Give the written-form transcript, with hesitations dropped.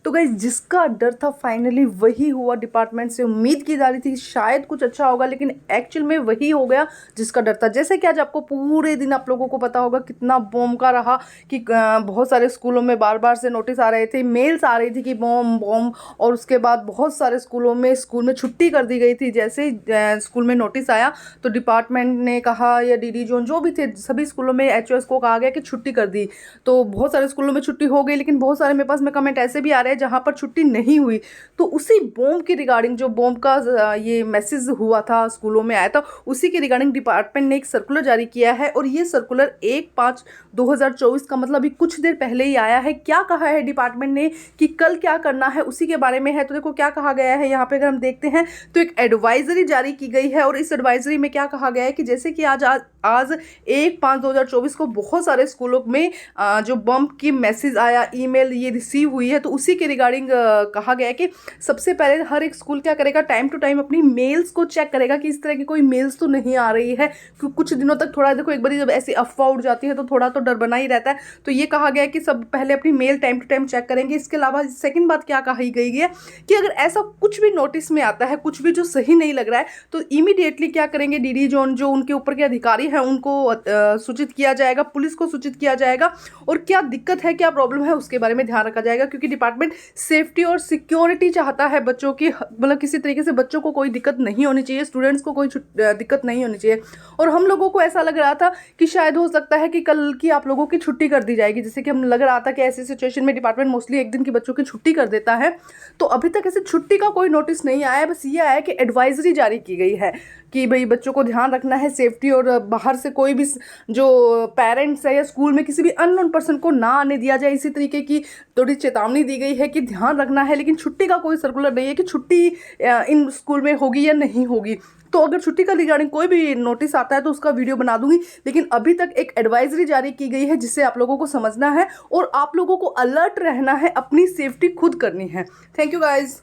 तो गाइस जिसका डर था फाइनली वही हुआ। डिपार्टमेंट से उम्मीद की जा रही थी शायद कुछ अच्छा होगा, लेकिन एक्चुअल में वही हो गया जिसका डर था। जैसे कि आज आपको पूरे दिन आप लोगों को पता होगा कितना बॉम्ब का रहा कि बहुत सारे स्कूलों में बार बार से नोटिस आ रहे थे, मेल्स आ रही थी कि बॉम्ब बॉम्ब, और उसके बाद बहुत सारे स्कूलों में छुट्टी कर दी गई थी। जैसे ही स्कूल में नोटिस आया तो डिपार्टमेंट ने कहा, या डीडी जोन जो भी थे सभी स्कूलों में एचओएस को कहा गया कि छुट्टी कर दी। तो बहुत सारे स्कूलों में छुट्टी हो गई, लेकिन बहुत सारे मेरे पास में कमेंट ऐसे भी आ रहे हैं जहाँ पर छुट्टी नहीं हुई। तो उसी बॉम्ब की रिगार्डिंग, जो बॉम्ब का ये मैसेज हुआ था स्कूलों में आया था, उसी के रिगार्डिंग डिपार्टमेंट ने एक सर्कुलर जारी किया है। और ये सर्कुलर 1/5/2024 का मतलब अभी कुछ देर पहले ही आया है। क्या कहा है डिपार्टमेंट ने कि कल क्या करना है उसी के बारे में है। तो देखो क्या कहा गया है यहाँ पे, अगर हम देखते हैं तो एक एडवाइजरी जारी की गई है। और इस एडवाइजरी में क्या कहा गया है कि जैसे कि आज 1/5/2024 को बहुत सारे स्कूलों में जो बम्प की मैसेज आया, ईमेल ये रिसीव हुई है, तो उसी के रिगार्डिंग कहा गया है कि सबसे पहले हर एक स्कूल क्या करेगा, टाइम टू टाइम अपनी मेल्स को चेक करेगा कि इस तरह की कोई मेल्स तो नहीं आ रही है। क्योंकि कुछ दिनों तक थोड़ा देखो, एक बार जब ऐसी अफवाह उड़ जाती है तो थोड़ा तो डर बना ही रहता है। तो ये कहा गया है कि सब पहले अपनी mail time to time check करेंगे। इसके अलावा सेकंड बात क्या कही गई है कि अगर ऐसा कुछ भी नोटिस में आता है, कुछ भी जो सही नहीं लग रहा है, तो इमीडिएटली क्या करेंगे, डीडी जोन जो उनके ऊपर के अधिकारी हैं उनको सूचित किया जाएगा, पुलिस को सूचित किया जाएगा, और क्या दिक्कत है क्या प्रॉब्लम है उसके बारे में ध्यान रखा जाएगा। क्योंकि डिपार्टमेंट सेफ्टी और सिक्योरिटी चाहता है बच्चों की, मतलब किसी तरीके से बच्चों को कोई दिक्कत नहीं होनी चाहिए, स्टूडेंट्स को कोई दिक्कत नहीं होनी चाहिए। और हम लोगों को ऐसा लग रहा था कि शायद हो सकता है कि कल की आप लोगों की छुट्टी कर दी जाएगी, जैसे कि हम लग रहा था कि ऐसी सिचुएशन में डिपार्टमेंट मोस्टली एक दिन की बच्चों की छुट्टी कर देता है। तो अभी तक ऐसे छुट्टी का कोई नोटिस नहीं आया है, बस ये आया कि एडवाइजरी जारी की गई है कि भाई बच्चों को ध्यान रखना है सेफ्टी, और बाहर से कोई भी जो पेरेंट्स है या स्कूल में किसी भी अननोन पर्सन को ना आने दिया जाए। इसी तरीके की थोड़ी चेतावनी दी गई है कि ध्यान रखना है, लेकिन छुट्टी का कोई सर्कुलर नहीं है कि छुट्टी इन स्कूल में होगी या नहीं होगी। तो अगर छुट्टी का रिगार्डिंग कोई भी नोटिस आता है तो उसका वीडियो बना दूंगी, लेकिन अभी तक एक एडवाइजरी जारी की गई है जिससे आप लोगों को समझना है और आप लोगों को अलर्ट रहना है, अपनी सेफ्टी खुद करनी है। Thank you guys.